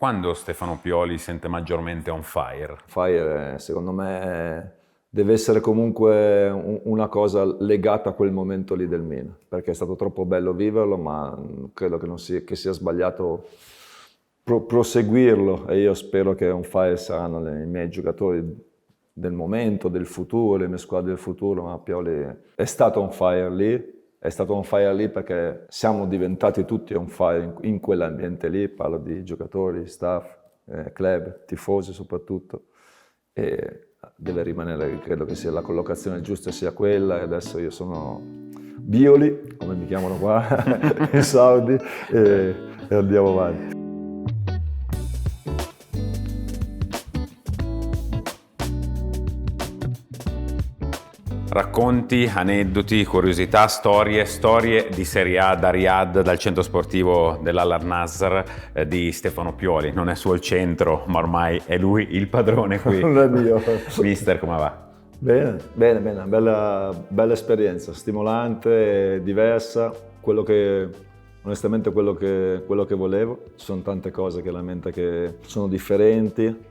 Quando Stefano Pioli si sente maggiormente on fire? Fire, secondo me, deve essere comunque una cosa legata a quel momento lì del Milan, perché è stato troppo bello viverlo, ma credo che sia sbagliato proseguirlo, e io spero che on fire saranno i miei giocatori del momento, del futuro, le mie squadre del futuro, ma Pioli è stato on fire lì. È stato on fire lì perché siamo diventati tutti on fire in quell'ambiente lì, parlo di giocatori, staff, club, tifosi soprattutto, e deve rimanere, credo che sia la collocazione giusta sia quella, e adesso io sono Bioli, come mi chiamano qua in Saudi, e andiamo avanti. Racconti, aneddoti, curiosità, storie di Serie A da Riyadh, dal centro sportivo dell'Al Nassr di Stefano Pioli. Non è solo il centro, ma ormai è lui il padrone qui. Non è mio. Mister, come va? Bene, una bella esperienza, stimolante, diversa, onestamente quello che volevo. Ci sono tante cose chiaramente che sono differenti,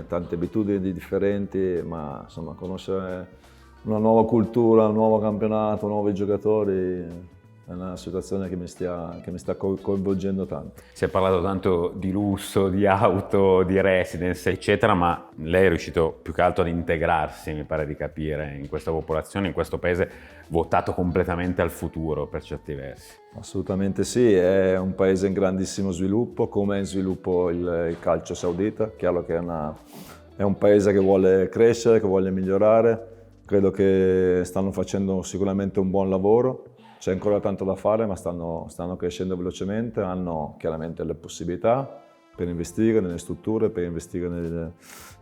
tante abitudini differenti, ma insomma conoscere una nuova cultura, un nuovo campionato, nuovi giocatori, è una situazione che mi sta coinvolgendo tanto. Si è parlato tanto di lusso, di auto, di residence, eccetera, ma lei è riuscito più che altro ad integrarsi, mi pare di capire, in questa popolazione, in questo paese votato completamente al futuro per certi versi. Assolutamente sì, è un paese in grandissimo sviluppo, come è in sviluppo il calcio saudita. Chiaro che è un paese che vuole crescere, che vuole migliorare. Credo che stanno facendo sicuramente un buon lavoro. C'è ancora tanto da fare, ma stanno crescendo velocemente, hanno chiaramente le possibilità per investire nelle strutture, per investire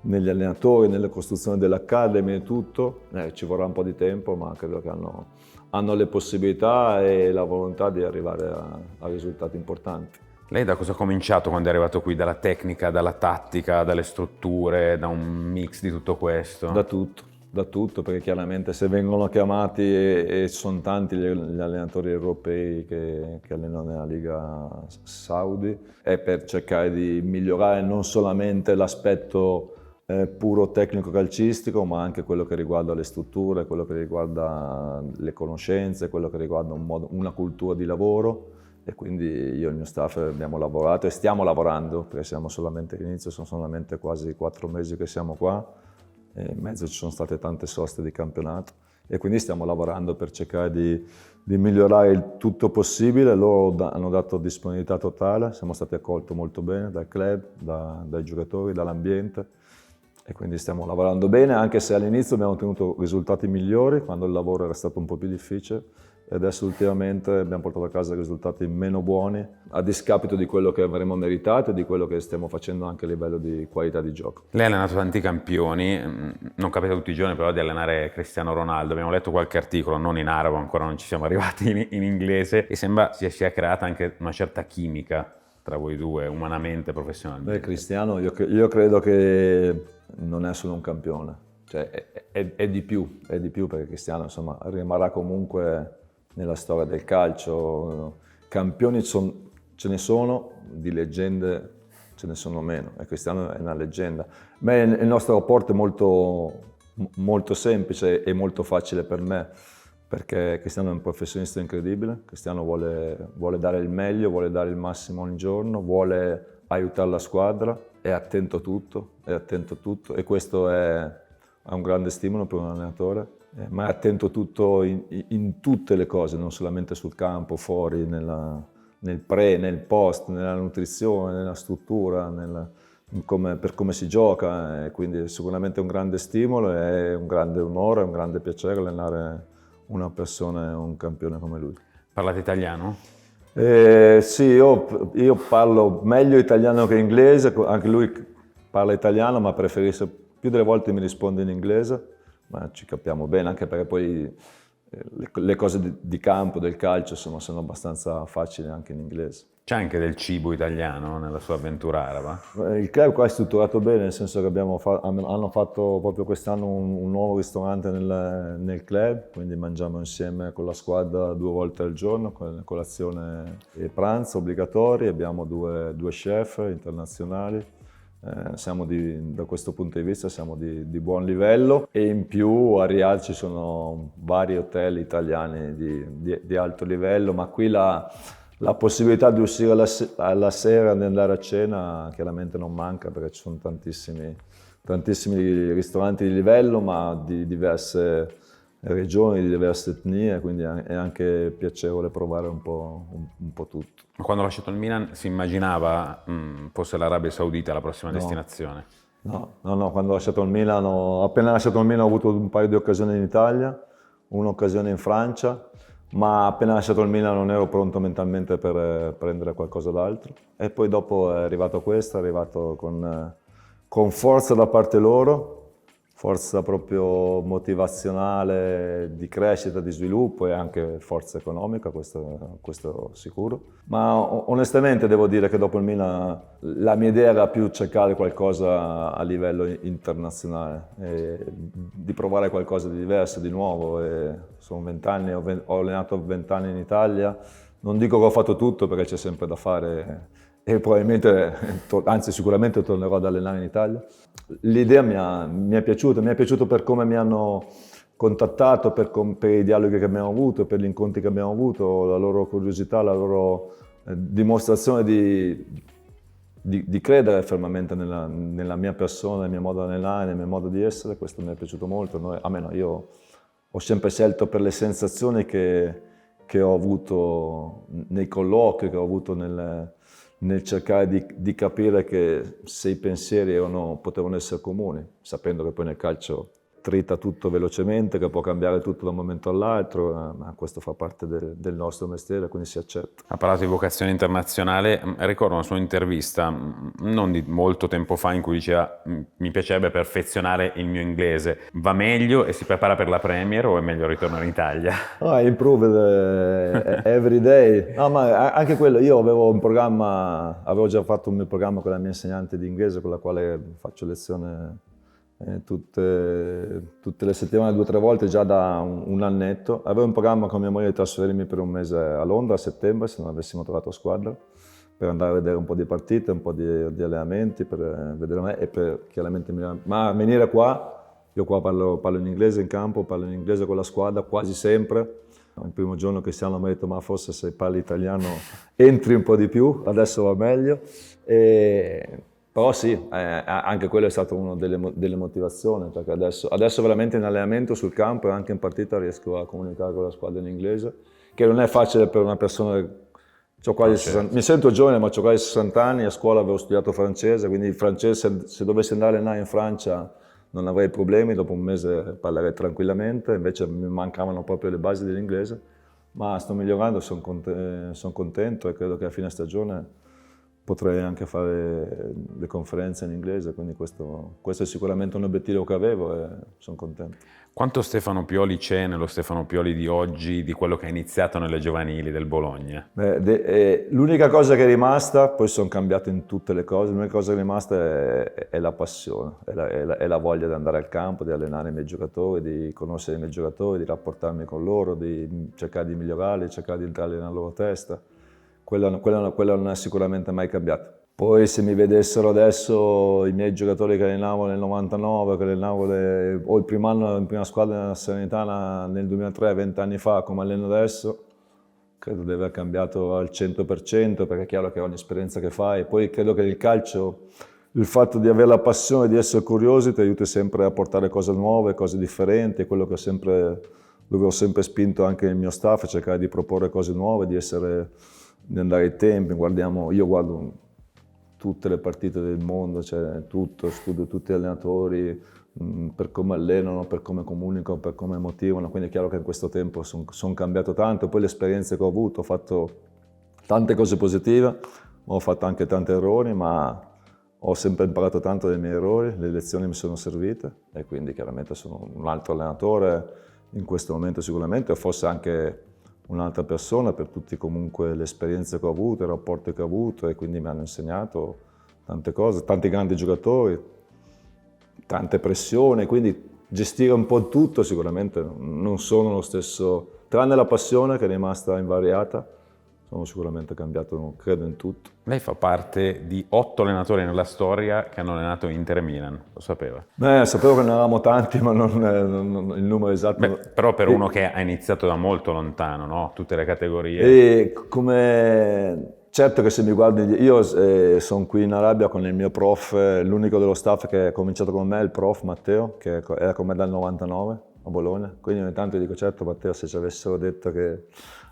negli allenatori, nelle costruzioni dell'Academy e tutto. Ci vorrà un po' di tempo, ma credo che hanno le possibilità e la volontà di arrivare a risultati importanti. Lei da cosa ha cominciato quando è arrivato qui? Dalla tecnica, dalla tattica, dalle strutture, da un mix di tutto questo? Da tutto, perché chiaramente se vengono chiamati, e sono tanti gli allenatori europei che allenano nella Liga Saudi, è per cercare di migliorare non solamente l'aspetto puro tecnico calcistico, ma anche quello che riguarda le strutture, quello che riguarda le conoscenze, quello che riguarda una cultura di lavoro. E quindi io e il mio staff abbiamo lavorato e stiamo lavorando, perché siamo solamente all'inizio, sono solamente quasi 4 mesi che siamo qua. In mezzo ci sono state tante soste di campionato e quindi stiamo lavorando per cercare di migliorare il tutto possibile. Loro hanno dato disponibilità totale, siamo stati accolti molto bene dal club, dai giocatori, dall'ambiente, e quindi stiamo lavorando bene, anche se all'inizio abbiamo ottenuto risultati migliori quando il lavoro era stato un po' più difficile, e adesso ultimamente abbiamo portato a casa risultati meno buoni, a discapito di quello che avremmo meritato e di quello che stiamo facendo anche a livello di qualità di gioco. Lei ha allenato tanti campioni, non capita tutti i giorni però di allenare Cristiano Ronaldo. Abbiamo letto qualche articolo, non in arabo, ancora non ci siamo arrivati in inglese, e sembra sia creata anche una certa chimica tra voi due, umanamente, professionalmente. Cristiano, io credo che non è solo un campione, cioè è di più, perché Cristiano insomma rimarrà comunque nella storia del calcio. Campioni ce ne sono, di leggende ce ne sono meno, e Cristiano è una leggenda. Ma il nostro rapporto è molto semplice e molto facile per me, perché Cristiano è un professionista incredibile. Cristiano vuole dare il meglio, vuole dare il massimo ogni giorno, vuole aiutare la squadra, è attento a tutto, e questo è un grande stimolo per un allenatore. Ma è attento a tutto in tutte le cose, non solamente sul campo, fuori, nel pre, nel post, nella nutrizione, nella struttura, per come si gioca. E quindi sicuramente è un grande stimolo, è un grande onore, è un grande piacere allenare una persona, un campione come lui. Parlate italiano? Sì, io parlo meglio italiano che inglese, anche lui parla italiano, ma preferisce, più delle volte mi risponde in inglese, ma ci capiamo bene, anche perché poi le cose di campo, del calcio, insomma, sono abbastanza facili anche in inglese. C'è anche del cibo italiano nella sua avventura araba? Il club qua è strutturato bene, nel senso che hanno fatto proprio quest'anno un nuovo ristorante nel club, quindi mangiamo insieme con la squadra 2 volte al giorno, con colazione e pranzo obbligatori, abbiamo due chef internazionali. Da questo punto di vista siamo di buon livello, e in più a Riyadh ci sono vari hotel italiani di alto livello, ma qui la possibilità di uscire alla sera e di andare a cena chiaramente non manca, perché ci sono tantissimi ristoranti di livello, ma di diverse regioni, di diverse etnie, quindi è anche piacevole provare un po' tutto. Ma quando ha lasciato il Milan si immaginava fosse l'Arabia Saudita la prossima destinazione? No, quando ho lasciato il Milan, appena lasciato il Milan ho avuto un paio di occasioni in Italia, un'occasione in Francia, ma appena lasciato il Milan non ero pronto mentalmente per prendere qualcosa d'altro. E poi dopo è arrivato questo, è arrivato con forza da parte loro, forza proprio motivazionale, di crescita, di sviluppo, e anche forza economica, questo sicuro. Ma onestamente devo dire che dopo il Milan la mia idea era più cercare qualcosa a livello internazionale, di provare qualcosa di diverso, di nuovo. E sono 20 anni, ho allenato 20 anni in Italia, non dico che ho fatto tutto perché c'è sempre da fare, e probabilmente, anzi sicuramente tornerò ad allenare in Italia. L'idea mi è piaciuto per come mi hanno contattato, per i dialoghi che abbiamo avuto, per gli incontri che abbiamo avuto, la loro curiosità, la loro dimostrazione di credere fermamente nella mia persona, nel mio modo di allenare, nel mio modo di essere. Questo mi è piaciuto molto. Almeno io ho sempre scelto per le sensazioni che ho avuto nei colloqui, che ho avuto nel cercare di capire che se i pensieri potevano essere comuni, sapendo che poi nel calcio trita tutto velocemente, che può cambiare tutto da un momento all'altro, ma questo fa parte del nostro mestiere, quindi si accetta. Ha parlato di vocazione internazionale, ricordo una sua intervista non di molto tempo fa in cui diceva: mi piacerebbe perfezionare il mio inglese, va meglio e si prepara per la Premier o è meglio ritornare in Italia? Improve every day. No, ma anche quello, io avevo già fatto un mio programma con la mia insegnante di inglese, con la quale faccio lezione tutte le settimane, 2 o 3 volte, già da un annetto. Avevo un programma con mia moglie di trasferirmi per un mese a Londra a settembre, se non avessimo trovato squadra, per andare a vedere un po' di partite, un po' di allenamenti, per vedere me e per chiaramente ma venire qua, io qua parlo in inglese in campo, parlo in inglese con la squadra quasi sempre. Il primo giorno Cristiano mi ha detto: ma forse se parli italiano entri un po' di più, adesso va meglio. Però sì, anche quello è stato una delle motivazioni, perché adesso veramente in allenamento sul campo e anche in partita riesco a comunicare con la squadra in inglese, che non è facile per una persona. Mi sento giovane, ma ho quasi 60 anni, a scuola avevo studiato francese, quindi il francese, se dovessi andare a allenare in Francia non avrei problemi, dopo un mese parlerei tranquillamente, invece mi mancavano proprio le basi dell'inglese, ma sto migliorando, sono contento, e credo che a fine stagione potrei anche fare le conferenze in inglese, quindi questo è sicuramente un obiettivo che avevo e sono contento. Quanto Stefano Pioli c'è nello Stefano Pioli di oggi, di quello che ha iniziato nelle giovanili del Bologna? L'unica cosa che è rimasta, poi sono cambiate in tutte le cose, l'unica cosa che è rimasta è la passione, è la voglia di andare al campo, di allenare i miei giocatori, di conoscere i miei giocatori, di rapportarmi con loro, di cercare di migliorarli, cercare di entrare nella loro testa. Quella non è sicuramente mai cambiata. Poi se mi vedessero adesso i miei giocatori che allenavo nel 99, che allenavo o il primo anno in prima squadra della Salernitana nel 2003, 20 anni fa, come alleno adesso, credo di aver cambiato al 100%, perché è chiaro che ogni esperienza che fai, poi credo che il calcio, il fatto di avere la passione, di essere curiosi, ti aiuti sempre a portare cose nuove, cose differenti, è quello dove ho sempre spinto anche il mio staff, cercare di proporre cose nuove, di andare ai tempi. Io guardo tutte le partite del mondo, studio tutti gli allenatori per come allenano, per come comunicano, per come motivano, quindi è chiaro che in questo tempo sono cambiato tanto. Poi le esperienze che ho avuto, ho fatto tante cose positive, ho fatto anche tanti errori, ma ho sempre imparato tanto dai miei errori, le lezioni mi sono servite, e quindi chiaramente sono un altro allenatore in questo momento sicuramente, o forse anche un'altra persona per tutte comunque le esperienze che ho avuto, i rapporti che ho avuto, e quindi mi hanno insegnato tante cose, tanti grandi giocatori, tante pressioni, quindi gestire un po' tutto sicuramente non sono lo stesso, tranne la passione che è rimasta invariata, sono sicuramente cambiato, credo, in tutto. Lei fa parte di 8 allenatori nella storia che hanno allenato Inter e Milan, lo sapeva? Sapevo che ne eravamo tanti, ma non il numero esatto. Beh, però per uno che ha iniziato da molto lontano, no? Tutte le categorie. E certo che se mi guardi, io sono qui in Arabia con il mio prof, l'unico dello staff che ha cominciato con me è il prof Matteo, che era con me dal 99 a Bologna, quindi ogni tanto dico, certo Matteo, se ci avessero detto che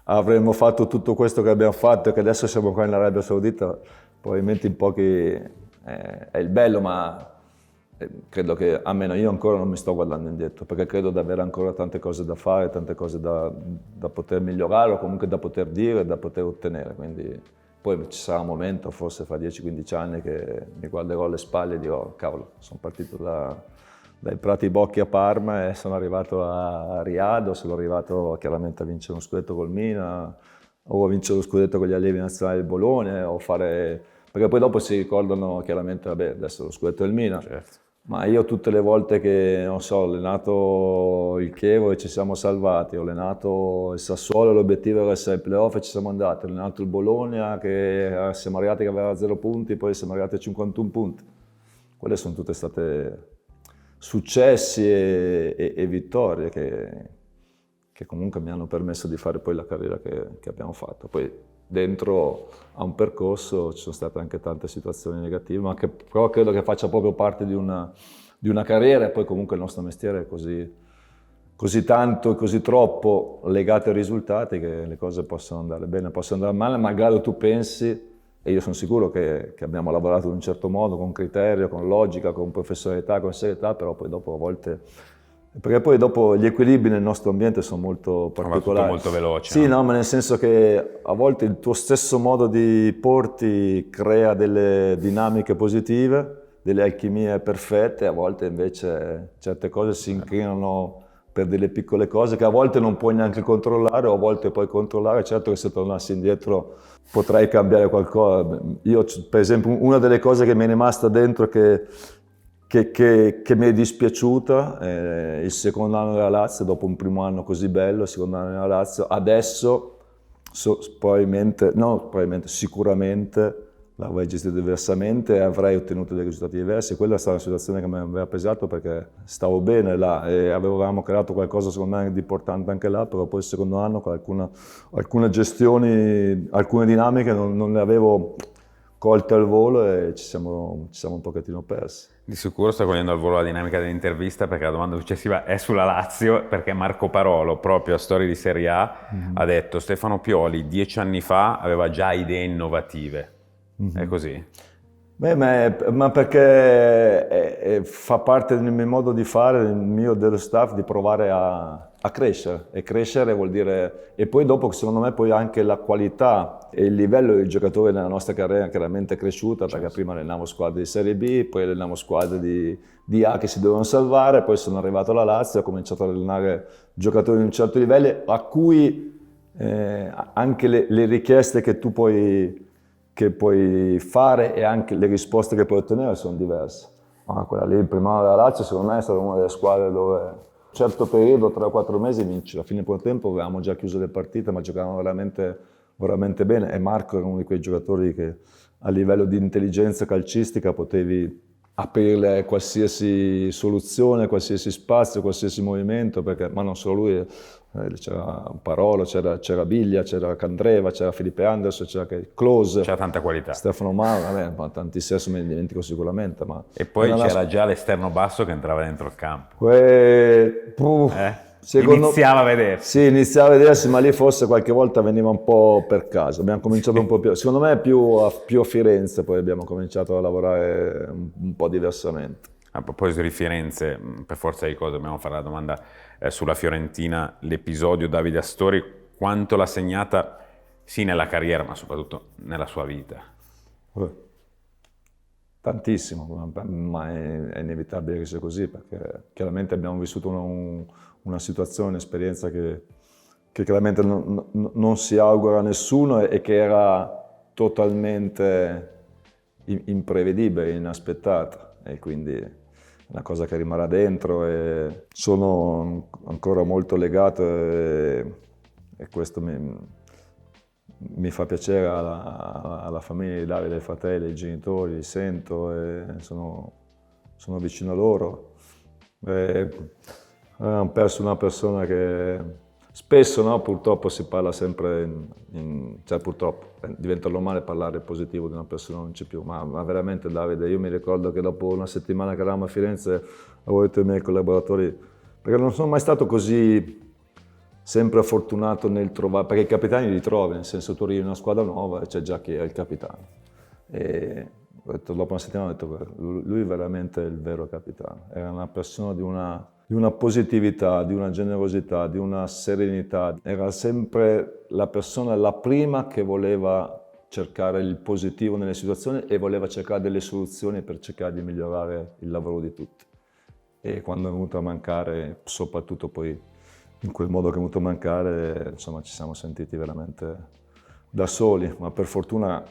avremmo fatto tutto questo che abbiamo fatto e che adesso siamo qua in Arabia Saudita, probabilmente in pochi è il bello, ma credo che almeno io ancora non mi sto guardando indietro, perché credo di avere ancora tante cose da fare, tante cose da poter migliorare o comunque da poter dire, da poter ottenere. Quindi poi ci sarà un momento, forse fra 10-15 anni, che mi guarderò alle spalle e dirò, cavolo, sono partito dai Prati Bocchi a Parma e sono arrivato a Riyadh, sono arrivato chiaramente a vincere uno scudetto col Milan, o a vincere lo scudetto con gli allievi nazionali del Bologna, o fare... Perché poi dopo si ricordano chiaramente, vabbè, adesso lo scudetto del Milan. Certo. Ma io tutte le volte che, non so, ho allenato il Chievo e ci siamo salvati, ho allenato il Sassuolo, l'obiettivo era essere ai playoff e ci siamo andati, ho allenato il Bologna che siamo arrivati che aveva 0 punti, poi siamo arrivati a 51 punti. Quelle sono tutte state successi e vittorie che comunque mi hanno permesso di fare poi la carriera che abbiamo fatto. Poi dentro a un percorso ci sono state anche tante situazioni negative, ma che però credo che faccia proprio parte di una carriera, e poi comunque il nostro mestiere è così tanto e così troppo legato ai risultati che le cose possono andare bene, possono andare male, magari tu pensi, e io sono sicuro che abbiamo lavorato in un certo modo, con criterio, con logica, con professionalità, con serietà, però poi dopo a volte... Perché poi dopo gli equilibri nel nostro ambiente sono molto particolari. Molto veloce. Sì, no, ma nel senso che a volte il tuo stesso modo di porti crea delle dinamiche positive, delle alchimie perfette, a volte invece certe cose si incrinano per delle piccole cose che a volte non puoi neanche controllare, o a volte puoi controllare. Certo che se tornassi indietro potrei cambiare qualcosa. Io, per esempio, una delle cose che mi è rimasta dentro che mi è dispiaciuta, il secondo anno della Lazio, dopo un primo anno così bello, il secondo anno della Lazio, adesso sicuramente l'avrei gestito diversamente e avrei ottenuto dei risultati diversi. Quella è stata una situazione che mi aveva pesato perché stavo bene là e avevamo creato qualcosa secondo me di importante anche là, però poi il secondo anno con alcune gestioni, alcune dinamiche non le avevo colte al volo e ci siamo un pochettino persi. Di sicuro sta cogliendo al volo la dinamica dell'intervista, perché la domanda successiva è sulla Lazio, perché Marco Parolo, proprio a Storie di Serie A, ha detto Stefano Pioli 10 anni fa aveva già idee innovative. È così? Beh, ma perché fa parte del mio modo di fare, del mio dello staff, di provare a crescere. E crescere vuol dire... E poi dopo, secondo me, poi anche la qualità e il livello dei giocatori nella nostra carriera è chiaramente cresciuta, perché prima allenavo squadre di Serie B, poi allenavo squadre di A che si dovevano salvare, poi sono arrivato alla Lazio e ho cominciato ad allenare giocatori di un certo livello, a cui anche le richieste che puoi fare e anche le risposte che puoi ottenere sono diverse. Ma quella lì, il primo anno della Lazio, secondo me è stata una delle squadre dove un certo periodo, 3 o 4 mesi, vinci. A fine del primo tempo avevamo già chiuso le partite, ma giocavamo veramente, veramente bene. E Marco era uno di quei giocatori che a livello di intelligenza calcistica potevi aprirle qualsiasi soluzione, qualsiasi spazio, qualsiasi movimento, ma non solo lui. C'era Parolo, c'era Biglia, c'era Candreva, c'era Felipe Anderson, c'era Klose. C'era tanta qualità. Stefano Mauro, ma tantissimi me ne dimentico sicuramente. Ma e poi c'era già l'esterno basso che entrava dentro il campo. Iniziava a vedersi. Sì, iniziava a vedersi, ma lì forse qualche volta veniva un po' per caso. Abbiamo cominciato un po' più, secondo me più a Firenze, poi abbiamo cominciato a lavorare un po' diversamente. A proposito di Firenze, per forza di cose dobbiamo fare la domanda sulla Fiorentina, l'episodio Davide Astori, quanto l'ha segnata sì nella carriera, ma soprattutto nella sua vita? Tantissimo, ma è inevitabile che sia così, perché chiaramente abbiamo vissuto una situazione, un'esperienza che che chiaramente non si augura a nessuno e che era totalmente imprevedibile, inaspettata, e quindi è una cosa che rimarrà dentro e sono ancora molto legato e questo mi fa piacere alla famiglia di Davide, ai fratelli, ai genitori, li sento e sono vicino a loro. Abbiamo perso una persona che spesso, no, purtroppo si parla sempre, cioè purtroppo diventa normale parlare positivo di una persona, non c'è più, ma veramente Davide, io mi ricordo che dopo una settimana che eravamo a Firenze avevo detto ai miei collaboratori, perché non sono mai stato così sempre fortunato nel trovare, perché i capitani li trovi, nel senso tu arrivi in una squadra nuova e c'è già chi è il capitano. E ho detto, dopo una settimana ho detto, lui veramente è il vero capitano, era una persona di una positività, di una generosità, di una serenità, era sempre la persona, la prima che voleva cercare il positivo nelle situazioni e voleva cercare delle soluzioni per cercare di migliorare il lavoro di tutti. E quando è venuto a mancare, soprattutto poi in quel modo che è venuto a mancare, insomma ci siamo sentiti veramente da soli, ma per fortuna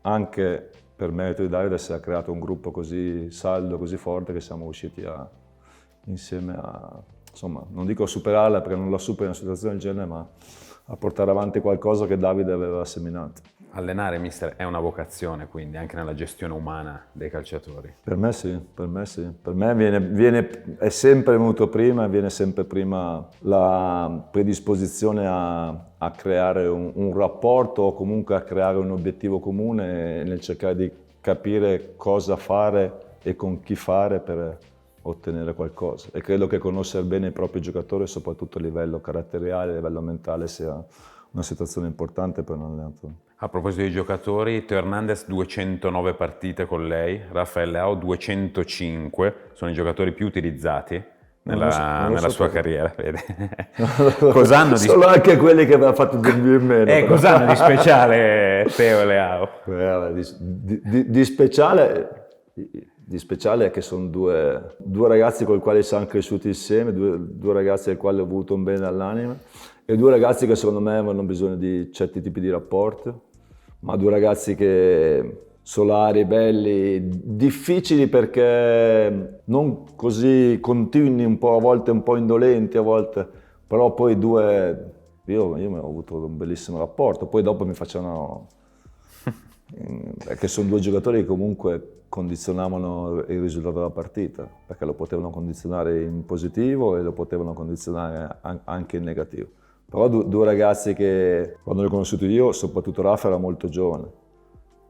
anche per merito di Davide si è creato un gruppo così saldo, così forte che siamo riusciti insieme a, insomma, non dico a superarla perché non la superi in una situazione del genere, ma a portare avanti qualcosa che Davide aveva seminato. Allenare, mister, è una vocazione, quindi, anche nella gestione umana dei calciatori. Per me sì, per me sì. Per me è sempre venuto prima e viene sempre prima la predisposizione a creare un rapporto o comunque a creare un obiettivo comune nel cercare di capire cosa fare e con chi fare per ottenere qualcosa. E credo che conoscere bene i propri giocatori, soprattutto a livello caratteriale, a livello mentale, sia una situazione importante per un allenatore. A proposito di giocatori, Teo Hernandez 209 partite con lei, Rafael Leao 205, sono i giocatori più utilizzati nella sua carriera. Cosa hanno di Sono anche quelli che aveva fatto dormire in meno. Cosa hanno di speciale Teo e Leao? Di speciale è che sono due ragazzi con i quali siamo cresciuti insieme, due ragazzi ai quali ho avuto un bene all'anima e due ragazzi che secondo me avevano bisogno di certi tipi di rapporti, ma due ragazzi che solari, belli, difficili perché non così continui, un po', a volte un po' indolenti, a volte, però poi io mi ho avuto un bellissimo rapporto, poi dopo mi facevano, perché sono due giocatori che comunque condizionavano il risultato della partita, perché lo potevano condizionare in positivo e lo potevano condizionare anche in negativo. Però due ragazzi che, quando li ho conosciuti io, soprattutto Rafa era molto giovane.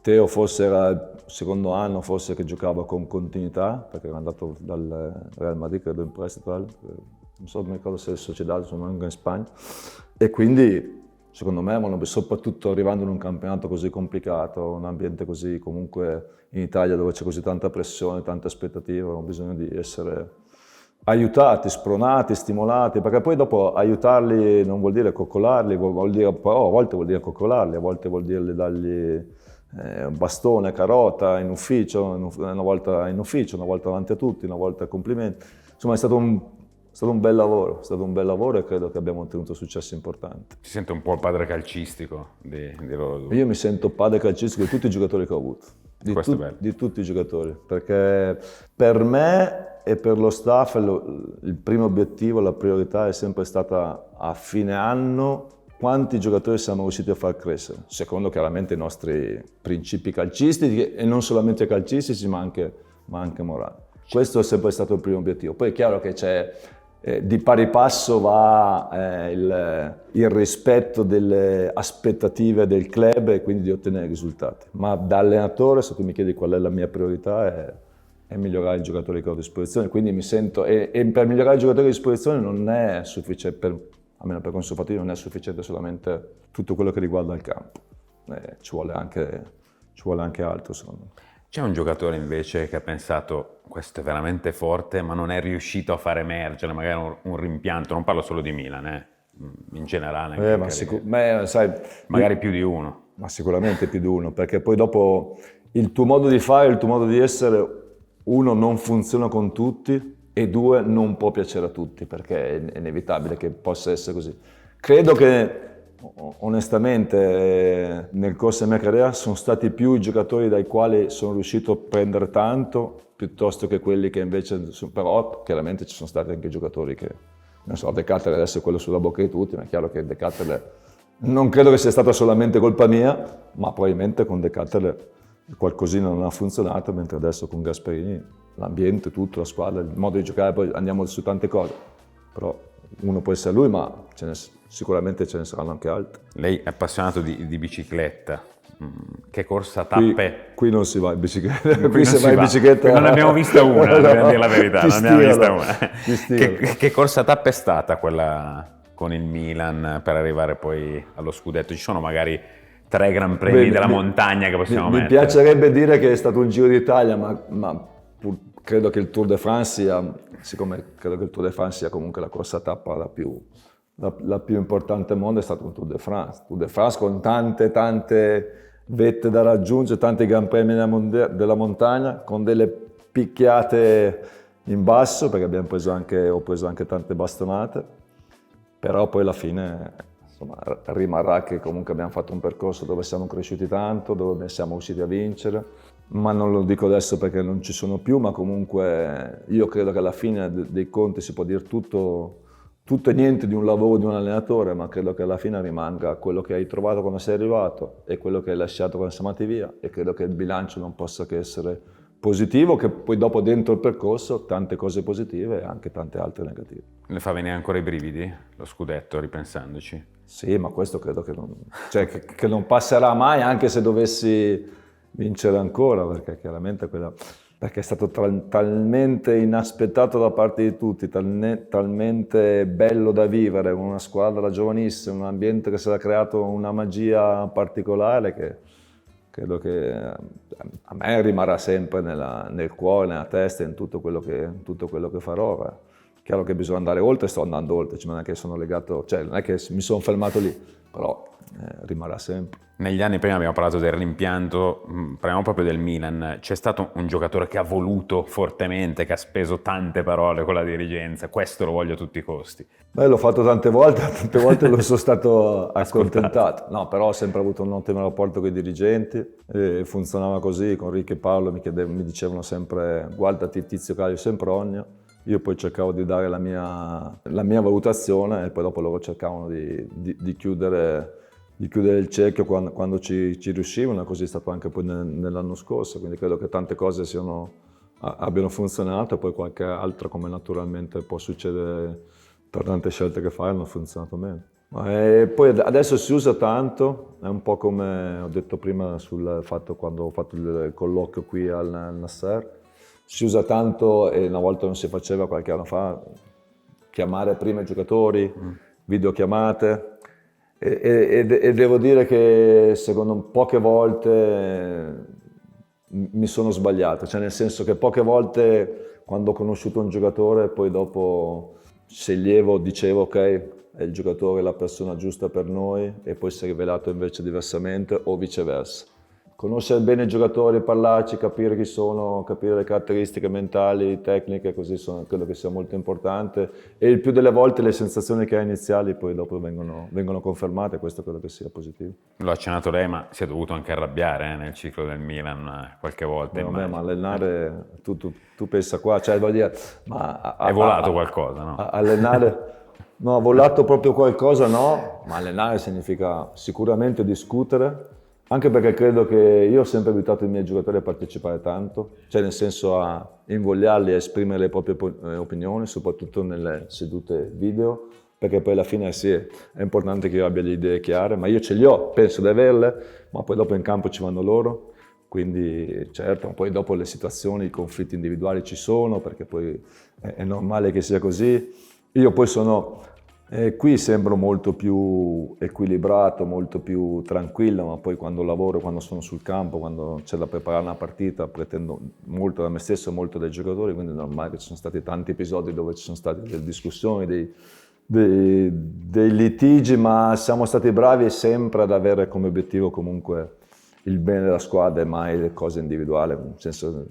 Teo forse era il secondo anno forse che giocava con continuità, perché era andato dal Real Madrid, credo in prestito, non so, mi ricordo se è Sociedad, sono anche in Spagna. E quindi, secondo me, soprattutto arrivando in un campionato così complicato, un ambiente così, comunque in Italia dove c'è così tanta pressione, tante aspettative, hanno bisogno di essere aiutati, spronati, stimolati, perché poi dopo aiutarli non vuol dire coccolarli, però a volte vuol dire coccolarli, a volte vuol dire dargli un bastone, carota in ufficio, una volta in ufficio, una volta davanti a tutti, una volta complimenti. Insomma è stato un bel lavoro e credo che abbiamo ottenuto successi importanti. Si sente un po' il padre calcistico di loro due? Io mi sento padre calcistico di tutti i giocatori che ho avuto, di tutti i giocatori, perché per me e per lo staff il primo obiettivo, la priorità è sempre stata a fine anno quanti giocatori siamo riusciti a far crescere, secondo chiaramente i nostri principi calcistici e non solamente calcistici ma anche morali. Questo è sempre stato il primo obiettivo. Poi è chiaro che c'è di pari passo va il rispetto delle aspettative del club e quindi di ottenere risultati. Ma da allenatore, se tu mi chiedi qual è la mia priorità, è migliorare i giocatori che ho a disposizione. Quindi mi sento, e per migliorare i giocatori a disposizione non è sufficiente, almeno per come sono fatto io, non è sufficiente solamente tutto quello che riguarda il campo. Ci vuole anche altro, secondo me. C'è un giocatore invece che ha pensato questo è veramente forte ma non è riuscito a far emergere magari un rimpianto, non parlo solo di Milan, in generale. Magari più di uno. Ma sicuramente più di uno, perché poi dopo il tuo modo di fare, il tuo modo di essere, uno non funziona con tutti e due non può piacere a tutti, perché è inevitabile che possa essere così. Credo che onestamente nel corso della mia carriera sono stati più i giocatori dai quali sono riuscito a prendere tanto piuttosto che quelli che invece, però chiaramente ci sono stati anche giocatori che, non so, De Ketelaere adesso è quello sulla bocca di tutti, ma è chiaro che De Ketelaere non credo che sia stata solamente colpa mia, ma probabilmente con De Ketelaere qualcosina non ha funzionato, mentre adesso con Gasperini l'ambiente, tutto, la squadra, il modo di giocare, poi andiamo su tante cose, però uno può essere lui, ma sicuramente ce ne saranno anche altri. Lei è appassionato di bicicletta. Che corsa tappe? Qui non si va in bicicletta. Qui se vai in bicicletta. Qui non ne abbiamo vista una, dobbiamo dire la verità. Non ne abbiamo vista una. Che corsa tappe è stata quella con il Milan per arrivare poi allo scudetto? Ci sono magari 3 Gran Premi della montagna che possiamo mettere? Mi piacerebbe dire che è stato un Giro d'Italia, ma credo che il Tour de France sia comunque la corsa tappa la più importante al mondo, è stato un Tour de France. Tour de France con tante vette da raggiungere, tanti Gran Premi della montagna, con delle picchiate in basso, perché ho preso anche tante bastonate, però poi alla fine insomma, rimarrà che comunque abbiamo fatto un percorso dove siamo cresciuti tanto, dove siamo riusciti a vincere, ma non lo dico adesso perché non ci sono più, ma comunque io credo che alla fine dei conti si può dire tutto e niente di un lavoro di un allenatore, ma credo che alla fine rimanga quello che hai trovato quando sei arrivato e quello che hai lasciato quando siamo andati via, e credo che il bilancio non possa che essere positivo, che poi dopo dentro il percorso tante cose positive e anche tante altre negative. Le fa venire ancora i brividi lo scudetto ripensandoci? Sì, ma questo credo che non passerà mai, anche se dovessi vincere ancora, perché chiaramente perché è stato talmente inaspettato da parte di tutti, talmente bello da vivere, con una squadra giovanissima, un ambiente che si era creato una magia particolare che credo che a me rimarrà sempre nel cuore, nella testa, in tutto quello che farò. Chiaro che bisogna andare oltre, sto andando oltre, non è che sono legato, non è che mi sono fermato lì, però rimarrà sempre. Negli anni prima abbiamo parlato del rimpianto, parliamo proprio del Milan. C'è stato un giocatore che ha voluto fortemente, che ha speso tante parole con la dirigenza, questo lo voglio a tutti i costi? Beh, l'ho fatto tante volte lo sono stato accontentato. No, però ho sempre avuto un ottimo rapporto con i dirigenti, e funzionava così, con Rick e Paolo mi dicevano sempre guardati Tizio Caio Sempronio, io poi cercavo di dare la mia valutazione e poi dopo loro cercavano di chiudere il cerchio quando ci riuscivano, così è stato anche poi nell'anno scorso, quindi credo che tante cose abbiano funzionato e poi qualche altra, come naturalmente può succedere tra tante scelte che fai, hanno funzionato meno. E poi adesso si usa tanto, è un po' come ho detto prima sul fatto quando ho fatto il colloquio qui al Nasser, si usa tanto, e una volta non si faceva qualche anno fa, chiamare prima i giocatori, videochiamate. E devo dire che secondo me poche volte mi sono sbagliato, nel senso che poche volte quando ho conosciuto un giocatore poi dopo sceglievo, dicevo ok, è il giocatore la persona giusta per noi, e poi si è rivelato invece diversamente o viceversa. Conoscere bene i giocatori, parlarci, capire chi sono, capire le caratteristiche mentali, tecniche, così credo che sia molto importante, e il più delle volte le sensazioni che hai iniziali poi dopo vengono confermate, e questo credo che sia positivo. L'ho accennato lei, ma si è dovuto anche arrabbiare nel ciclo del Milan qualche volta. Vabbè, ma allenare, tu pensa qua, vuol dire, ma è volato qualcosa, no? Allenare, no, volato proprio qualcosa no, ma allenare significa sicuramente discutere. Anche perché credo che io ho sempre invitato i miei giocatori a partecipare tanto, nel senso a invogliarli a esprimere le proprie opinioni, soprattutto nelle sedute video, perché poi alla fine sì, è importante che io abbia le idee chiare, ma io ce le ho, penso di averle, ma poi dopo in campo ci vanno loro, quindi certo, poi dopo le situazioni, i conflitti individuali ci sono, perché poi è normale che sia così. Io poi qui sembro molto più equilibrato, molto più tranquillo, ma poi quando lavoro, quando sono sul campo, quando c'è da preparare una partita, pretendo molto da me stesso e molto dai giocatori, quindi è normale che ci sono stati tanti episodi dove ci sono state delle discussioni, dei litigi, ma siamo stati bravi sempre ad avere come obiettivo comunque il bene della squadra e mai le cose individuali, nel senso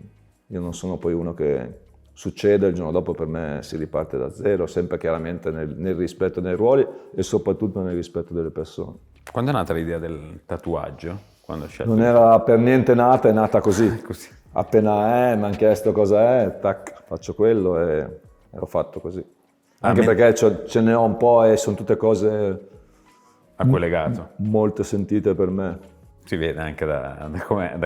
io non sono poi uno che succede, il giorno dopo per me si riparte da zero, sempre chiaramente nel rispetto dei ruoli e soprattutto nel rispetto delle persone. Quando è nata l'idea del tatuaggio? Quando hai scelto Non era per niente nata, è nata così. così? Appena mi hanno chiesto cosa è, tac, faccio quello e ho fatto così. Anche perché ce ne ho un po' e sono tutte cose A cui è legato? molto sentite per me. Si vede anche da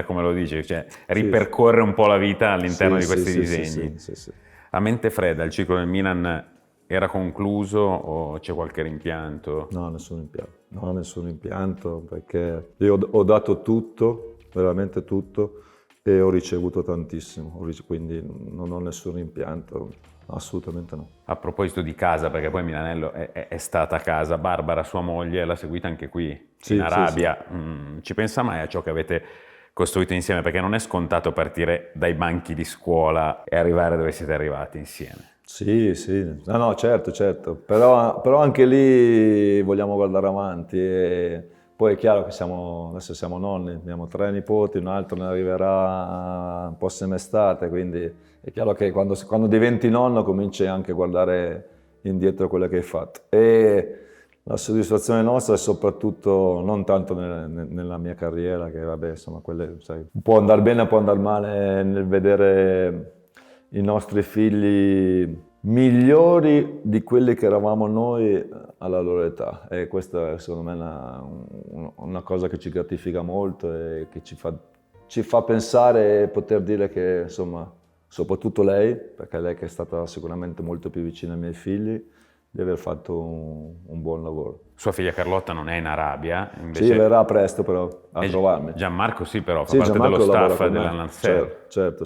come lo dici, cioè ripercorre un po' la vita all'interno di questi disegni. Sì. A mente fredda, il ciclo del Milan era concluso o c'è qualche rimpianto? No, nessun impianto, perché io ho dato tutto, veramente tutto, e ho ricevuto tantissimo, quindi non ho nessun rimpianto, assolutamente no. A proposito di casa, perché poi Milanello è stata a casa, Barbara, sua moglie, l'ha seguita anche qui, in Arabia. Ci pensa mai a ciò che avete costruito insieme? Perché non è scontato partire dai banchi di scuola e arrivare dove siete arrivati insieme. Sì, no, certo, però anche lì vogliamo guardare avanti e poi è chiaro che adesso siamo nonni, abbiamo 3 nipoti, un altro ne arriverà la prossima estate, quindi è chiaro che quando diventi nonno cominci anche a guardare indietro quello che hai fatto. E la soddisfazione nostra è soprattutto non tanto nella mia carriera, che vabbè, insomma, quelle, sai, può andare bene, può andare male nel vedere i nostri figli migliori di quelli che eravamo noi alla loro età, e questa è secondo me una cosa che ci gratifica molto e che ci fa pensare e poter dire che, insomma, soprattutto lei, perché lei che è stata sicuramente molto più vicina ai miei figli, di aver fatto un buon lavoro. Sua figlia Carlotta non è in Arabia, invece... Sì, verrà presto però a trovarmi. Gianmarco sì, però, fa Sì, parte Gianmarco dello lavora staff con me. della Lancer. Certo.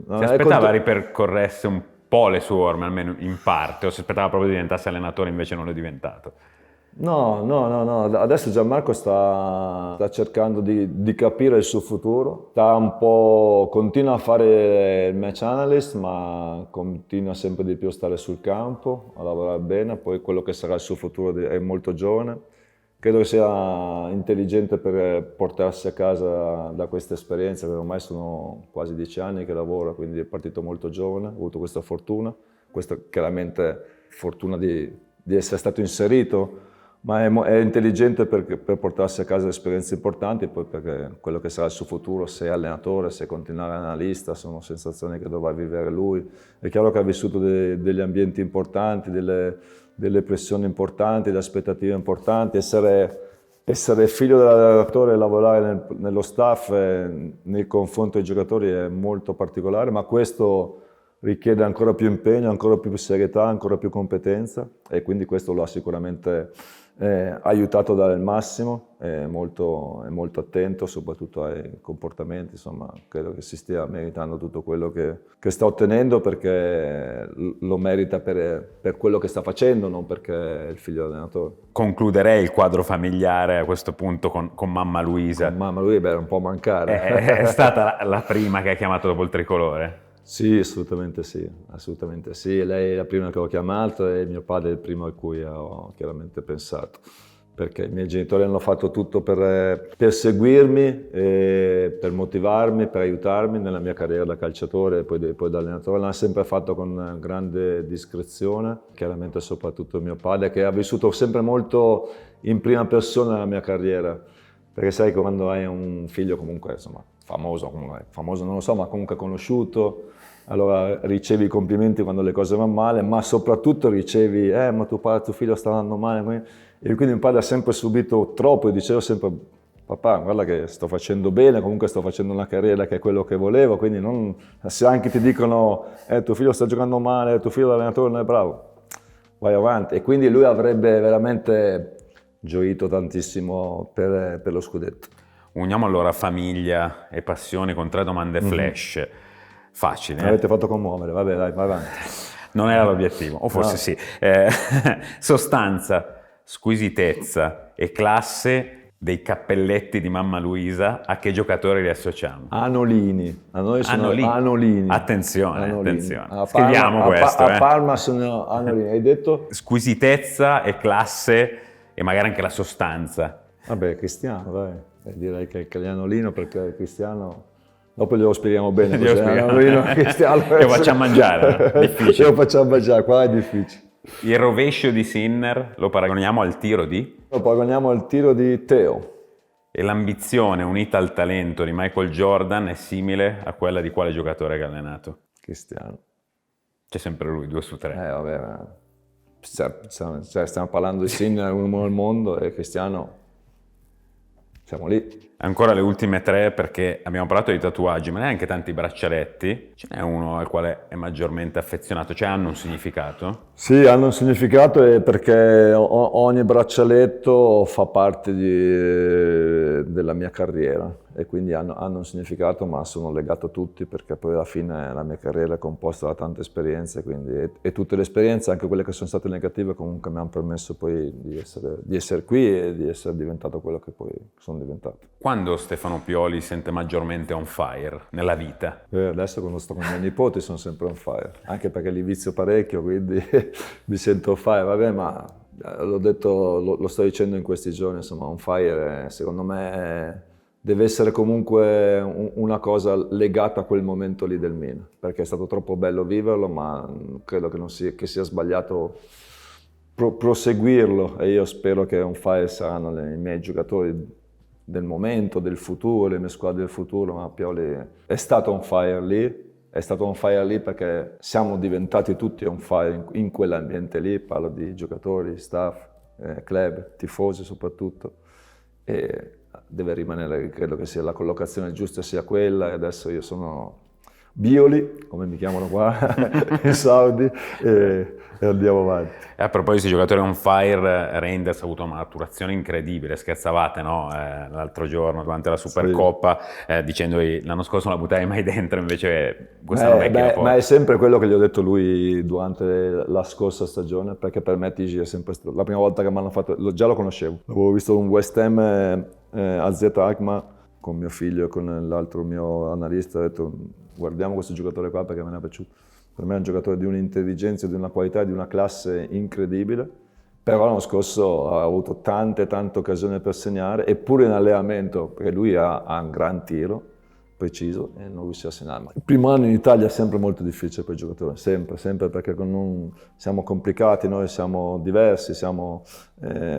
No, Si aspettava ripercorresse un po' le sue orme, almeno in parte, o si aspettava proprio di diventasse allenatore, invece non è diventato? No, adesso Gianmarco sta cercando di capire il suo futuro, continua a fare il match analyst, ma continua sempre di più a stare sul campo, a lavorare bene, poi quello che sarà il suo futuro è molto giovane. Credo che sia intelligente per portarsi a casa da questa esperienza, perché ormai sono quasi 10 anni che lavora, quindi è partito molto giovane, ha avuto questa fortuna, questa chiaramente fortuna di essere stato inserito, ma è intelligente per portarsi a casa esperienze importanti, e poi perché quello che sarà il suo futuro, se è allenatore, se continuare analista, sono sensazioni che dovrà vivere lui. È chiaro che ha vissuto degli ambienti importanti, delle pressioni importanti, delle aspettative importanti. Essere figlio dell'allenatore e lavorare nello staff nei confronti dei giocatori è molto particolare, ma questo richiede ancora più impegno, ancora più serietà, ancora più competenza, e quindi questo lo ha sicuramente aiutato a dare il massimo, è molto attento soprattutto ai comportamenti, insomma credo che si stia meritando tutto quello che sta ottenendo, perché lo merita per quello che sta facendo, non perché è il figlio dell'allenatore. Concluderei il quadro familiare a questo punto con mamma Luisa. Con mamma Luisa, era un po' mancare. È stata la prima che ha chiamato dopo il tricolore? Sì, assolutamente sì. Lei è la prima che ho chiamato e mio padre è il primo a cui ho chiaramente pensato, perché i miei genitori hanno fatto tutto per seguirmi, per motivarmi, per aiutarmi nella mia carriera da calciatore e poi da allenatore. L'hanno sempre fatto con grande discrezione, chiaramente soprattutto mio padre, che ha vissuto sempre molto in prima persona la mia carriera, perché sai che quando hai un figlio comunque, insomma, famoso non lo so, ma comunque conosciuto, allora ricevi i complimenti quando le cose vanno male, ma soprattutto ricevi ma tuo figlio sta andando male, e quindi mio padre ha sempre subito troppo, e dicevo sempre: papà, guarda che sto facendo bene, comunque sto facendo una carriera che è quello che volevo, quindi se anche ti dicono tuo figlio sta giocando male, tuo figlio d'allenatore non è bravo, vai avanti. E quindi lui avrebbe veramente gioito tantissimo per lo scudetto. Uniamo allora famiglia e passione con 3 domande flash. Facile. Mi avete fatto commuovere, vabbè dai, vai avanti. Non era l'obiettivo, o forse sì. Sostanza, squisitezza e classe dei cappelletti di mamma Luisa, a che giocatori li associamo? Anolini, a noi sono Anolini. Attenzione. Scriviamo questo. A Parma sono Anolini, hai detto? Squisitezza e classe e magari anche la sostanza. Vabbè, Cristiano, dai. Direi che è Anolino, perché Cristiano Dopo glielo spieghiamo bene. Glielo così, spieghiamo. lui non Cristiano. Lo facciamo mangiare, difficile. Lo facciamo mangiare, qua è difficile. Il rovescio di Sinner lo paragoniamo al tiro di? Lo paragoniamo al tiro di Teo. E l'ambizione unita al talento di Michael Jordan è simile a quella di quale giocatore che ha allenato? Cristiano. C'è sempre lui, 2 su 3. Vabbè, stiamo parlando di Sinner, uno al mondo, e Cristiano, siamo lì. Ancora le ultime 3, perché abbiamo parlato di tatuaggi, ma neanche tanti braccialetti. Ce n'è uno al quale è maggiormente affezionato, cioè hanno un significato? Sì, hanno un significato, perché ogni braccialetto fa parte della mia carriera, e quindi hanno un significato, ma sono legato a tutti, perché poi alla fine la mia carriera è composta da tante esperienze, quindi, e tutte le esperienze, anche quelle che sono state negative, comunque mi hanno permesso poi di essere qui e di essere diventato quello che poi sono diventato. Quando Stefano Pioli si sente maggiormente on fire nella vita? Adesso quando sto con i miei nipoti sono sempre on fire, anche perché li vizio parecchio, quindi mi sento on fire. Vabbè, ma l'ho detto, lo sto dicendo in questi giorni, insomma, on fire secondo me deve essere comunque una cosa legata a quel momento lì del Milan, perché è stato troppo bello viverlo, ma credo che sia sbagliato proseguirlo, e io spero che on fire saranno i miei giocatori del momento, del futuro, le mie squadre del futuro, ma Pioli è stato on fire lì, perché siamo diventati tutti on fire in quell'ambiente lì, parlo di giocatori, staff, club, tifosi soprattutto, e deve rimanere, credo che sia la collocazione giusta sia quella, e adesso io sono Bioli, come mi chiamano qua in Saudi, e andiamo avanti. E a proposito di giocatori on fire, Reinders ha avuto una maturazione incredibile, scherzavate, no? L'altro giorno durante la Supercoppa, dicendo l'anno scorso non la buttavi mai dentro, invece quest'anno ma è sempre quello che gli ho detto lui durante la scorsa stagione, perché per me TG è sempre stato, la prima volta che mi hanno fatto, già lo conoscevo, avevo visto un West Ham a Z Alkmaar con mio figlio e con l'altro mio analista, ho detto guardiamo questo giocatore qua perché me ne è piaciuto. Per me è un giocatore di un'intelligenza, di una qualità, di una classe incredibile, però l'anno scorso ha avuto tante occasioni per segnare, eppure in allenamento, perché lui ha un gran tiro preciso e non riusciva a segnare. Il primo anno in Italia è sempre molto difficile per i giocatori, sempre, perché siamo complicati, noi siamo diversi, siamo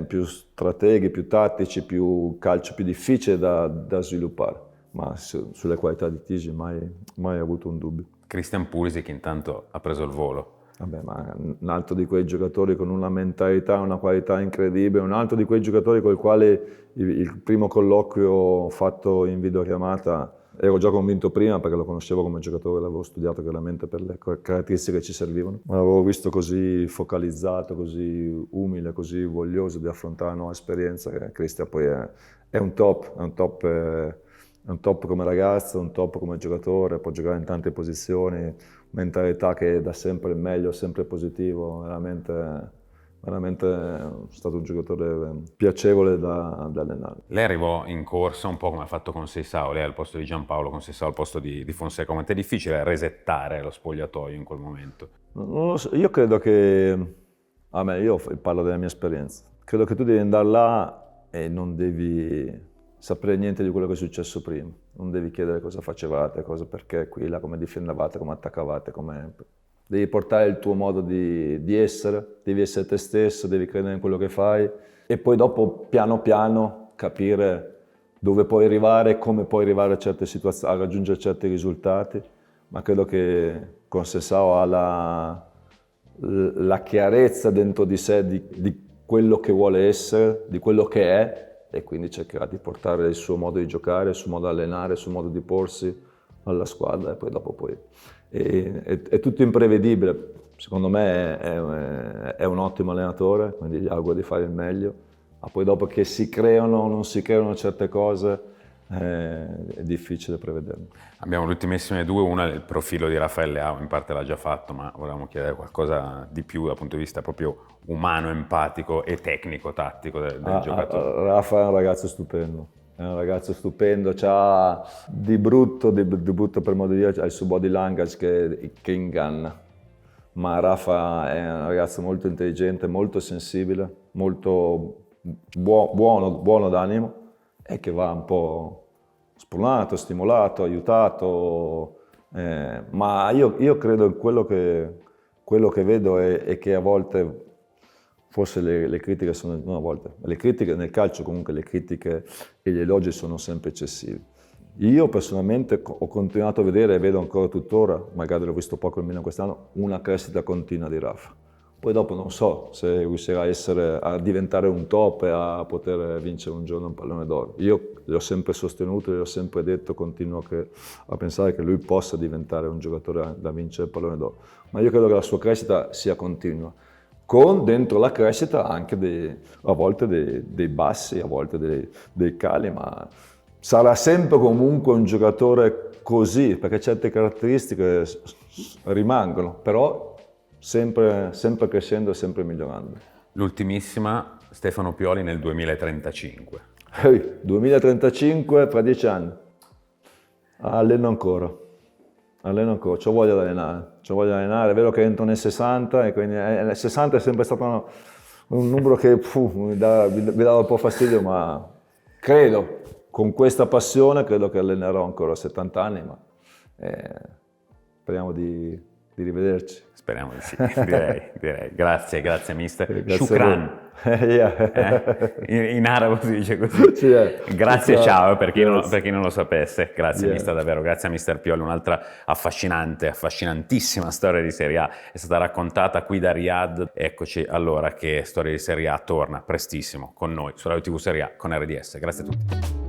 più strateghi, più tattici, più calcio più difficile da sviluppare. Ma sulle qualità di Tigi mai avuto un dubbio. Christian Pulisic intanto ha preso il volo. Vabbè, ma un altro di quei giocatori con una mentalità, una qualità incredibile, un altro di quei giocatori con i quali il primo colloquio fatto in videochiamata ero già convinto prima, perché lo conoscevo come giocatore, l'avevo studiato chiaramente per le caratteristiche che ci servivano, ma l'avevo visto così focalizzato, così umile, così voglioso di affrontare una nuova esperienza, che Christian poi è un top. È un top come ragazzo, un top come giocatore, può giocare in tante posizioni, mentalità che dà sempre il meglio, sempre positivo, veramente è stato un giocatore piacevole da allenare. Lei arrivò in corsa un po' come ha fatto con Seisao, lei al posto di Giampaolo, con Seisao al posto di Fonseca. Quanto è difficile resettare lo spogliatoio in quel momento? Non lo so, io credo che, io parlo della mia esperienza, credo che tu devi andare là e non devi sapere niente di quello che è successo prima, non devi chiedere cosa facevate, perché qui, là, come difendevate, come attaccavate, devi portare il tuo modo di essere, devi essere te stesso, devi credere in quello che fai, e poi dopo piano piano capire dove puoi arrivare, come puoi arrivare a certe situazioni, a raggiungere certi risultati, ma credo che con Seisao ha la chiarezza dentro di sé di quello che vuole essere, di quello che è, e quindi cercherà di portare il suo modo di giocare, il suo modo di allenare, il suo modo di porsi alla squadra, e poi dopo è tutto imprevedibile. Secondo me è un ottimo allenatore, quindi gli auguro di fare il meglio, ma poi dopo che si creano o non si creano certe cose è difficile prevederlo. Abbiamo le ultimissime due, una è il profilo di Rafael Leao, in parte l'ha già fatto, ma volevamo chiedere qualcosa di più dal punto di vista proprio umano, empatico e tecnico-tattico del giocatore. Rafa è un ragazzo stupendo, c'ha di brutto per modo di dire, ha il suo body language che inganna, ma Rafa è un ragazzo molto intelligente, molto sensibile, molto buono d'animo, e che va un po' spronato, stimolato, aiutato, ma io credo in quello che vedo è che a volte forse le critiche sono, no, a volte, le critiche nel calcio comunque le critiche e gli elogi sono sempre eccessivi. Io personalmente ho continuato a vedere e vedo ancora tuttora, magari l'ho visto poco il Milan quest'anno, una crescita continua di Rafa. Poi dopo non so se riuscirà a diventare un top e a poter vincere un giorno un pallone d'oro. Io l'ho sempre sostenuto, gli ho sempre detto, continuo a pensare che lui possa diventare un giocatore da vincere il pallone d'oro. Ma io credo che la sua crescita sia continua, con dentro la crescita anche a volte dei bassi, a volte dei cali, ma sarà sempre comunque un giocatore così, perché certe caratteristiche rimangono, però sempre crescendo e sempre migliorando. L'ultimissima, Stefano Pioli nel 2035. 2035, fra 10 anni. Alleno ancora, c'ho voglia di allenare, è vero che entro nel 60 e quindi nel 60 è sempre stato un numero che mi dava un po' fastidio, ma credo, con questa passione, credo che allenerò ancora a 70 anni, ma speriamo di rivederci. Speriamo di sì, direi. Grazie mister. Grazie Shukran. In arabo si dice così. Sì, Grazie, ciao, per chi Grazie. non lo sapesse. Grazie Yeah. mister, davvero, grazie a mister Pioli. Un'altra affascinantissima storia di Serie A è stata raccontata qui da Riyadh. Eccoci allora che Storia di Serie A torna prestissimo con noi su Radio TV Serie A con RDS. Grazie a tutti.